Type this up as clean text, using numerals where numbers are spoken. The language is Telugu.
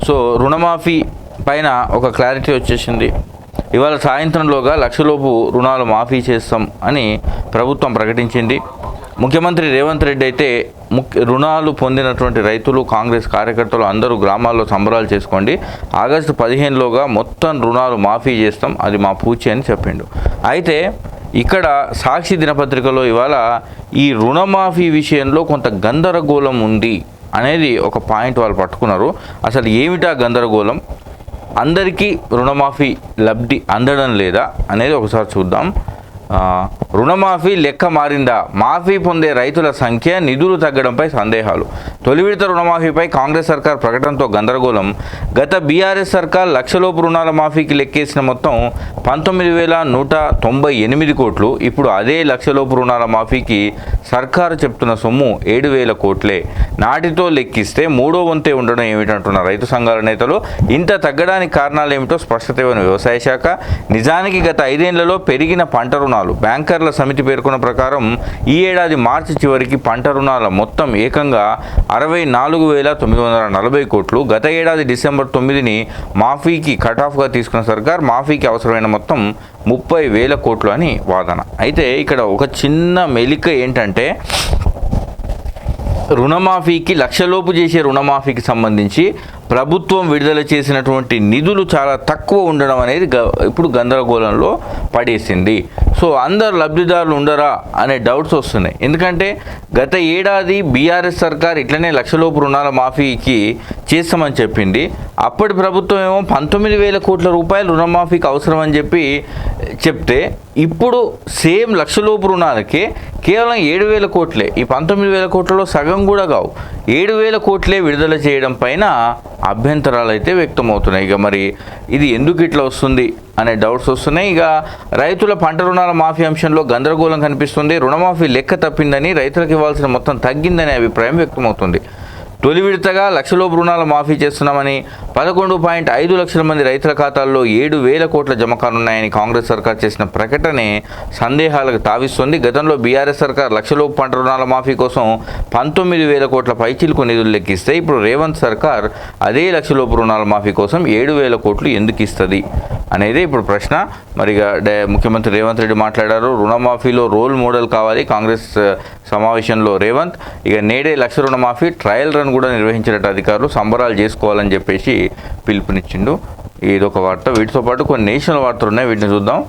సో రుణమాఫీ పైన ఒక క్లారిటీ వచ్చేసింది. ఇవాళ సాయంత్రంలోగా లక్షలోపు రుణాలు మాఫీ చేస్తాం అని ప్రభుత్వం ప్రకటించింది. ముఖ్యమంత్రి రేవంత్ రెడ్డి అయితే రుణాలు పొందినటువంటి రైతులు, కాంగ్రెస్ కార్యకర్తలు అందరూ గ్రామాల్లో సంబరాలు చేసుకోండి, ఆగస్టు 15లోగా మొత్తం రుణాలు మాఫీ చేస్తాం, అది మా పూచి అని చెప్పిండు. అయితే ఇక్కడ సాక్షి దినపత్రికలో ఇవాళ ఈ రుణమాఫీ విషయంలో కొంత గందరగోళం ఉంది అనేది ఒక పాయింట్ వాళ్ళు పట్టుకున్నారు. అసలు ఏమిటా గందరగోళం, అందరికీ రుణమాఫీ లబ్ధి అందడం లేదా అనేది ఒకసారి చూద్దాం. రుణమాఫీ లెక్క మారిందా, మాఫీ పొందే రైతుల సంఖ్య, నిధులు తగ్గడంపై సందేహాలు. తొలి విడత రుణమాఫీపై కాంగ్రెస్ సర్కార్ ప్రకటనతో గందరగోళం. గత బీఆర్ఎస్ సర్కార్ లక్షలోపు రుణాల మాఫీకి లెక్కేసిన మొత్తం 19,198 కోట్లు. ఇప్పుడు అదే లక్షలోపు రుణాల మాఫీకి సర్కారు చెప్తున్న సొమ్ము 7,000 కోట్లే. నాటితో లెక్కిస్తే మూడో వంతే ఉండడం ఏమిటంటున్న రైతు సంఘాల నేతలు. ఇంత తగ్గడానికి కారణాలు ఏమిటో స్పష్టత ఇవ్వని వ్యవసాయ శాఖ. నిజానికి గత 5 ఏళ్లలో పెరిగిన పంట రుణాలు. బ్యాంకర్ల సమితి పేర్కొన్న ప్రకారం ఈ ఏడాది మార్చి చివరికి పంట రుణాల మొత్తం ఏకంగా 64,940 కోట్లు. గత ఏడాది డిసెంబర్ 9ని మాఫీకి కటాఫ్గా తీసుకున్న సర్కార్ మాఫీకి అవసరమైన మొత్తం 30,000 కోట్లు అని వాదన. అయితే ఇక్కడ ఒక చిన్న మెలిక ఏంటంటే, రుణమాఫీకి లక్షలోపు చేసే రుణమాఫీకి సంబంధించి ప్రభుత్వం విడుదల చేసినటువంటి నిధులు చాలా తక్కువ ఉండడం అనేది ఇప్పుడు గందరగోళంలో పడేసింది. సో అందరు లబ్ధిదారులు ఉండరా అనే డౌట్స్ వస్తున్నాయి. ఎందుకంటే గత ఏడాది బీఆర్ఎస్ సర్కార్ ఇట్లనే లక్షలోపు రుణాల మాఫీకి చేస్తామని చెప్పింది. అప్పటి ప్రభుత్వం ఏమో 19,000 కోట్ల రూపాయలు రుణమాఫీకి అవసరం అని చెప్తే ఇప్పుడు సేమ్ లక్షలోపు రుణాలకే కేవలం 7,000 కోట్లే, ఈ 19,000 కోట్లలో సగం కూడా కావు, 7,000 కోట్లే విడుదల చేయడం పైన అభ్యంతరాలు అయితే వ్యక్తమవుతున్నాయి. ఇక మరి ఇది ఎందుకు ఇట్లా వస్తుంది అనే డౌట్స్ వస్తున్నాయి. ఇక రైతుల పంట రుణాల మాఫీ అంశంలో గందరగోళం కనిపిస్తుంది. రుణమాఫీ లెక్క తప్పిందని, రైతులకు ఇవ్వాల్సిన మొత్తం తగ్గిందనే అభిప్రాయం వ్యక్తమవుతుంది. తొలి విడతగా లక్షలోపు రుణాలు మాఫీ చేస్తున్నామని, 11.5 లక్షల మంది రైతుల ఖాతాల్లో 7,000 కోట్ల జమ కానున్నాయని కాంగ్రెస్ సర్కార్ చేసిన ప్రకటనే సందేహాలకు తావిస్తుంది. గతంలో బీఆర్ఎస్ సర్కార్ లక్షలోపు పంట రుణాల మాఫీ కోసం 19,000 కోట్ల పైచిలకు నిధులు లెక్కిస్తే ఇప్పుడు రేవంత్ సర్కార్ అదే లక్షలోపు రుణాల మాఫీ కోసం 7,000 కోట్లు ఎందుకు ఇస్తుంది అనేది ఇప్పుడు ప్రశ్న. మరి ముఖ్యమంత్రి రేవంత్ రెడ్డి మాట్లాడారు. రుణమాఫీలో రోల్ మోడల్ కావాలి కాంగ్రెస్ సమావేశంలో రేవంత్. ఇక నేడే లక్ష రుణమాఫీ ట్రయల్ రన్ కూడా నిర్వహించినట్టు అధికారులు సంబరాలు చేసుకోవాలని చెప్పేసి పిలుపునిచ్చిండు. ఇదొక వార్త. వీటితో పాటు కొన్ని నేషనల్ వార్తలు ఉన్నాయి, వీటిని చూద్దాం.